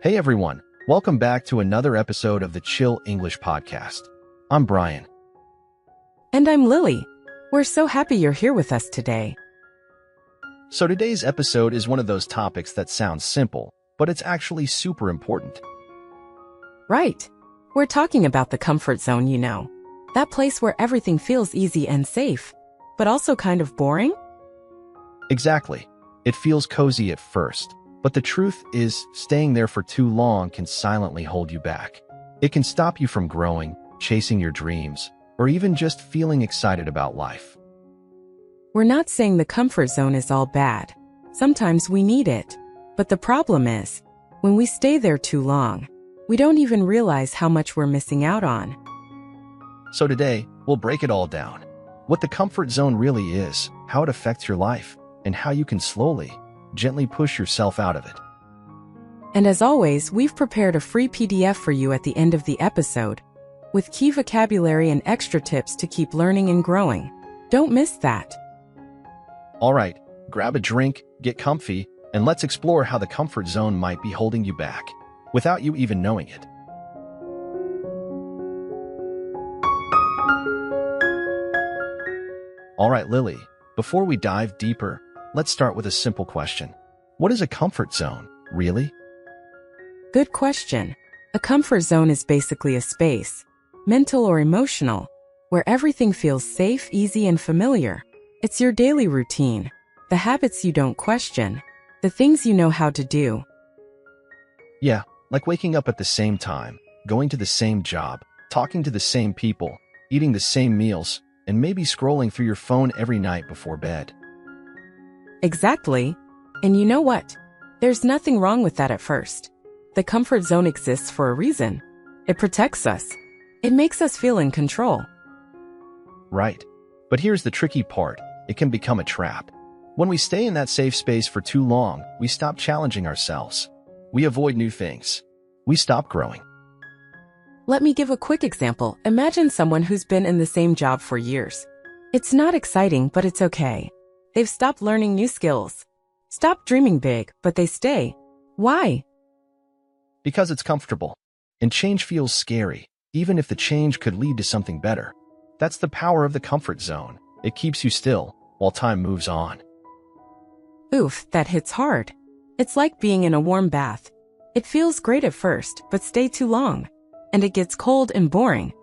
Hey everyone, welcome back to another episode of the Chill English Podcast. I'm Brian. And I'm Lily. We're so happy you're here with us today. So today's episode is one of those topics that sounds simple, but it's actually super important. Right. We're talking about the comfort zone, that place where everything feels easy and safe, but also kind of boring? Exactly. It feels cozy at first, but the truth is staying there for too long can silently hold you back. It can stop you from growing, chasing your dreams, or even just feeling excited about life. We're not saying the comfort zone is all bad. Sometimes we need it. But the problem is, when we stay there too long, we don't even realize how much we're missing out on. So today, we'll break it all down. What the comfort zone really is, how it affects your life, and how you can slowly, gently push yourself out of it. And as always, we've prepared a free PDF for you at the end of the episode, with key vocabulary and extra tips to keep learning and growing. Don't miss that. All right, grab a drink, get comfy, and let's explore how the comfort zone might be holding you back, without you even knowing it. All right, Lily, before we dive deeper, let's start with a simple question. What is a comfort zone, really? Good question. A comfort zone is basically a space, mental or emotional, where everything feels safe, easy, and familiar. It's your daily routine, the habits you don't question, the things you know how to do. Yeah, like waking up at the same time, going to the same job, talking to the same people, eating the same meals, and maybe scrolling through your phone every night before bed. Exactly. And you know what? There's nothing wrong with that at first. The comfort zone exists for a reason. It protects us. It makes us feel in control. Right. But here's the tricky part. It can become a trap. When we stay in that safe space for too long, we stop challenging ourselves. We avoid new things. We stop growing. Let me give a quick example. Imagine someone who's been in the same job for years. It's not exciting, but it's okay. They've stopped learning new skills. Stopped dreaming big, but they stay. Why? Because it's comfortable. And change feels scary, even if the change could lead to something better. That's the power of the comfort zone. It keeps you still, while time moves on. Oof, that hits hard. It's like being in a warm bath. It feels great at first, but stay too long. And it gets cold and boring.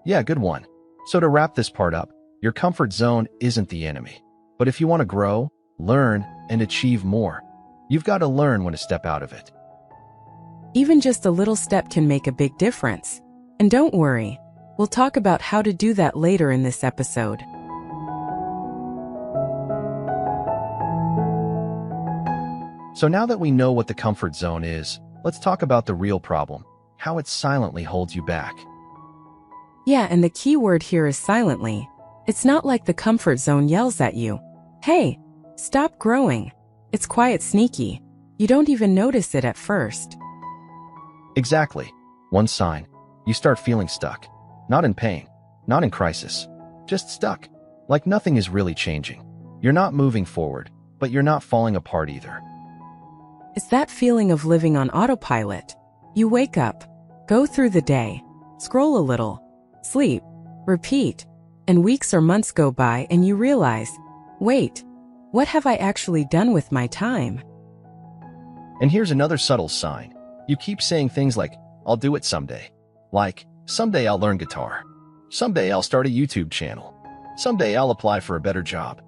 Yeah, good one. So to wrap this part up, your comfort zone isn't the enemy. But if you want to grow, learn, and achieve more, you've got to learn when to step out of it. Even just a little step can make a big difference. And don't worry, we'll talk about how to do that later in this episode. So now that we know what the comfort zone is, let's talk about the real problem, how it silently holds you back. Yeah, and the key word here is silently. It's not like the comfort zone yells at you, "Hey, stop growing." It's quiet, sneaky. You don't even notice it at first. Exactly. One sign. You start feeling stuck. Not in pain. Not in crisis. Just stuck. Like nothing is really changing. You're not moving forward, but you're not falling apart either. It's that feeling of living on autopilot. You wake up, go through the day, scroll a little, sleep, repeat, and weeks or months go by and you realize, wait, what have I actually done with my time? And here's another subtle sign. You keep saying things like, I'll do it someday. Like, someday I'll learn guitar. Someday I'll start a YouTube channel. Someday I'll apply for a better job.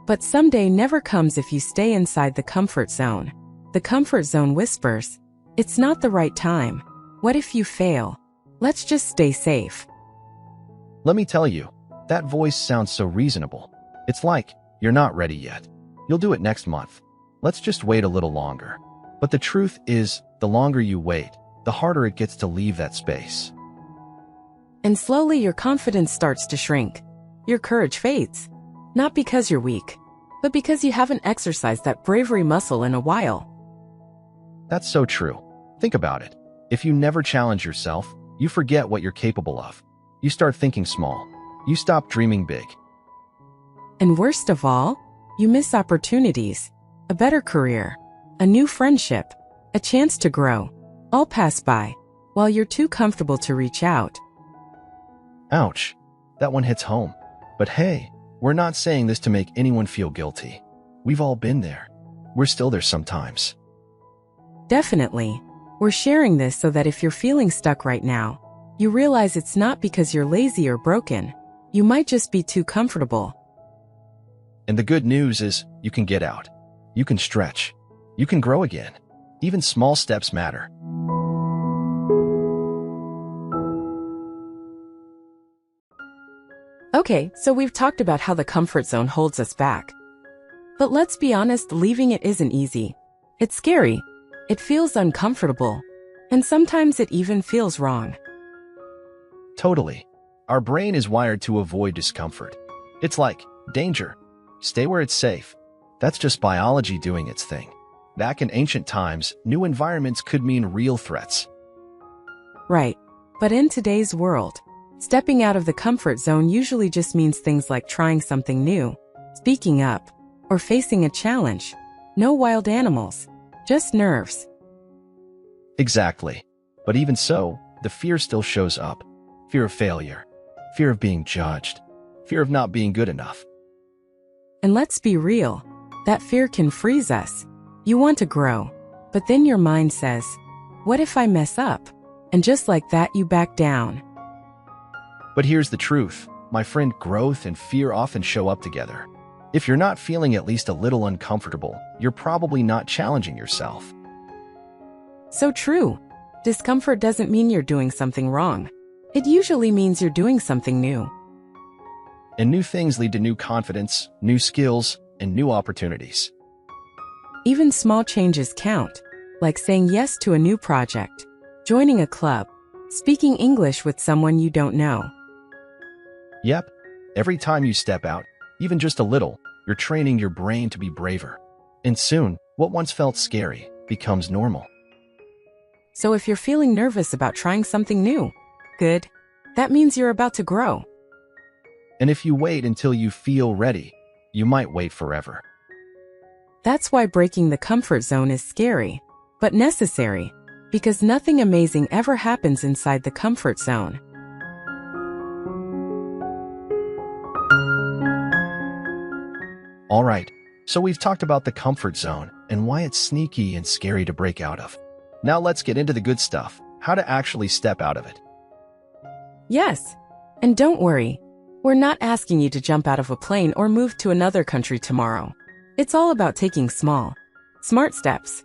But someday never comes if you stay inside the comfort zone. The comfort zone whispers, it's not the right time. What if you fail? Let's just stay safe. Let me tell you, that voice sounds so reasonable. It's like, you're not ready yet. You'll do it next month. Let's just wait a little longer. But the truth is, the longer you wait, the harder it gets to leave that space. And slowly your confidence starts to shrink. Your courage fades. Not because you're weak, but because you haven't exercised that bravery muscle in a while. That's so true. Think about it. If you never challenge yourself, you forget what you're capable of. You start thinking small. You stop dreaming big. And worst of all, you miss opportunities, a better career, a new friendship, a chance to grow, all pass by, while you're too comfortable to reach out. Ouch, that one hits home. But hey, we're not saying this to make anyone feel guilty. We've all been there. We're still there sometimes. Definitely. We're sharing this so that if you're feeling stuck right now, you realize it's not because you're lazy or broken. You might just be too comfortable. And the good news is you can get out. You can stretch. You can grow again. Even small steps matter. Okay, so we've talked about how the comfort zone holds us back. But let's be honest, leaving it isn't easy. It's scary. It feels uncomfortable. And sometimes it even feels wrong. Totally. Our brain is wired to avoid discomfort. It's like, danger. Stay where it's safe. That's just biology doing its thing. Back in ancient times, new environments could mean real threats. Right. But in today's world, stepping out of the comfort zone usually just means things like trying something new, speaking up, or facing a challenge. No wild animals, just nerves. Exactly. But even so, the fear still shows up. Fear of failure, fear of being judged, fear of not being good enough. And let's be real, that fear can freeze us. You want to grow, but then your mind says, what if I mess up? And just like that, you back down. But here's the truth, my friend, growth and fear often show up together. If you're not feeling at least a little uncomfortable, you're probably not challenging yourself. So true. Discomfort doesn't mean you're doing something wrong. It usually means you're doing something new. And new things lead to new confidence, new skills, and new opportunities. Even small changes count, like saying yes to a new project, joining a club, speaking English with someone you don't know. Yep, every time you step out, even just a little, you're training your brain to be braver. And soon, what once felt scary becomes normal. So if you're feeling nervous about trying something new, good. That means you're about to grow. And if you wait until you feel ready, you might wait forever. That's why breaking the comfort zone is scary, but necessary, because nothing amazing ever happens inside the comfort zone. All right, so we've talked about the comfort zone and why it's sneaky and scary to break out of. Now let's get into the good stuff, how to actually step out of it. Yes, and don't worry, we're not asking you to jump out of a plane or move to another country tomorrow. It's all about taking small, smart steps.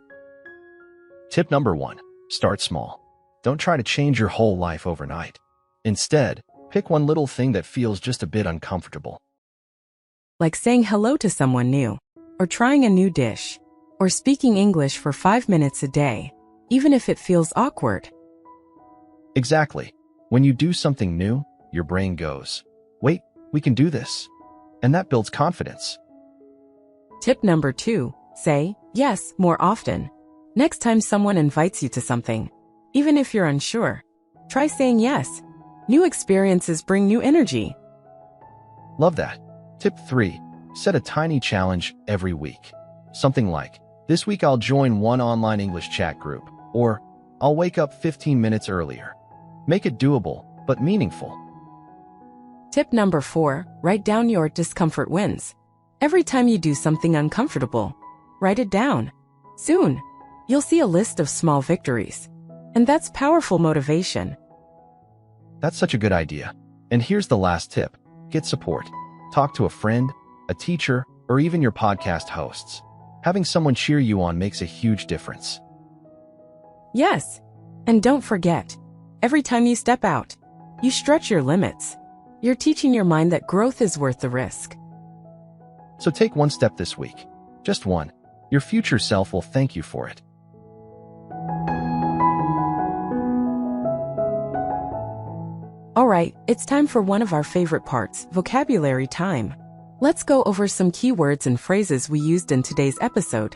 Tip number 1, start small. Don't try to change your whole life overnight. Instead, pick one little thing that feels just a bit uncomfortable. Like saying hello to someone new, or trying a new dish, or speaking English for 5 minutes a day, even if it feels awkward. Exactly. When you do something new, your brain goes, wait, we can do this. And that builds confidence. Tip number 2, say yes more often. Next time someone invites you to something, even if you're unsure, try saying yes. New experiences bring new energy. Love that. Tip 3, set a tiny challenge every week. Something like, this week I'll join one online English chat group, or I'll wake up 15 minutes earlier. Make it doable, but meaningful. Tip number 4, write down your discomfort wins. Every time you do something uncomfortable, write it down. Soon, you'll see a list of small victories. And that's powerful motivation. That's such a good idea. And here's the last tip. Get support. Talk to a friend, a teacher, or even your podcast hosts. Having someone cheer you on makes a huge difference. Yes. And don't forget, every time you step out, you stretch your limits. You're teaching your mind that growth is worth the risk. So take one step this week. Just one. Your future self will thank you for it. All right, it's time for one of our favorite parts, vocabulary time. Let's go over some key words and phrases we used in today's episode.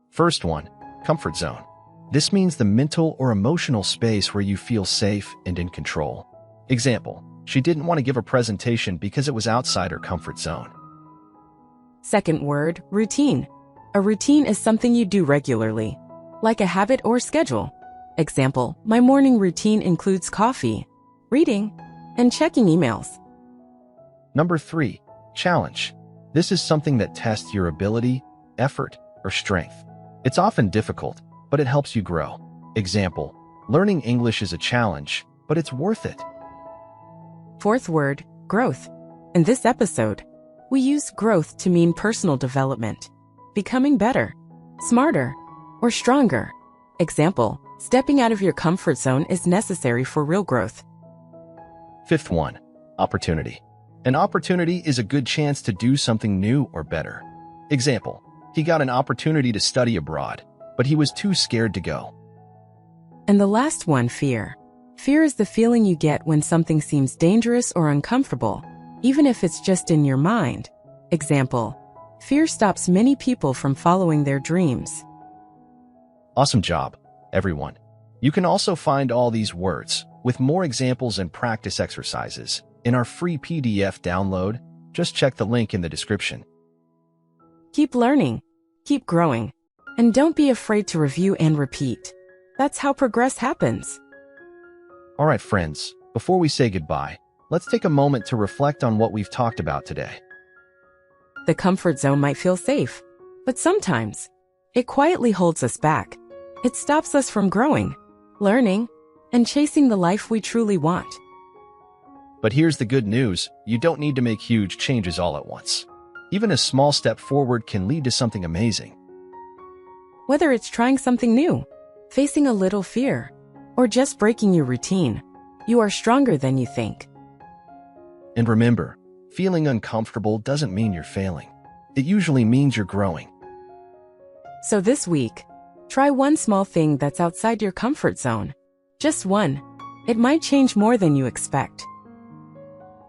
First one, comfort zone. This means the mental or emotional space where you feel safe and in control. Example, she didn't want to give a presentation because it was outside her comfort zone. Second word, routine. A routine is something you do regularly. like a habit or schedule. Example, my morning routine includes coffee, reading, and checking emails. Number 3. Challenge. This is something that tests your ability, effort, or strength. It's often difficult, but it helps you grow. Example, learning English is a challenge, but it's worth it. Fourth word, growth. In this episode, we use growth to mean personal development, becoming better, smarter, or stronger. Example, stepping out of your comfort zone is necessary for real growth. Fifth one, opportunity. An opportunity is a good chance to do something new or better. Example, he got an opportunity to study abroad, but he was too scared to go. And the last one, fear. Fear is the feeling you get when something seems dangerous or uncomfortable, even if it's just in your mind. Example, fear stops many people from following their dreams. Awesome job, everyone. You can also find all these words, with more examples and practice exercises, in our free PDF download. Just check the link in the description. Keep learning, keep growing, and don't be afraid to review and repeat. That's how progress happens. All right, friends, before we say goodbye, let's take a moment to reflect on what we've talked about today. The comfort zone might feel safe, but sometimes it quietly holds us back. It stops us from growing, learning, and chasing the life we truly want. But here's the good news, you don't need to make huge changes all at once. Even a small step forward can lead to something amazing. Whether it's trying something new, facing a little fear, or just breaking your routine, you are stronger than you think. And remember, feeling uncomfortable doesn't mean you're failing. It usually means you're growing. So this week, try one small thing that's outside your comfort zone. Just one. It might change more than you expect.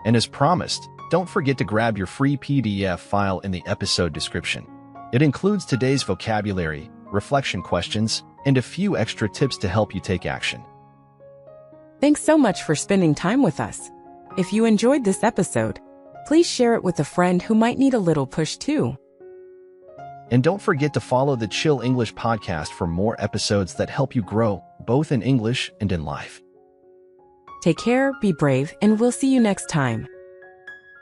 And as promised, don't forget to grab your free PDF file in the episode description. It includes today's vocabulary, reflection questions, and a few extra tips to help you take action. Thanks so much for spending time with us. If you enjoyed this episode, please share it with a friend who might need a little push too. And don't forget to follow the Chill English podcast for more episodes that help you grow, both in English and in life. Take care, be brave, and we'll see you next time.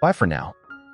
Bye for now.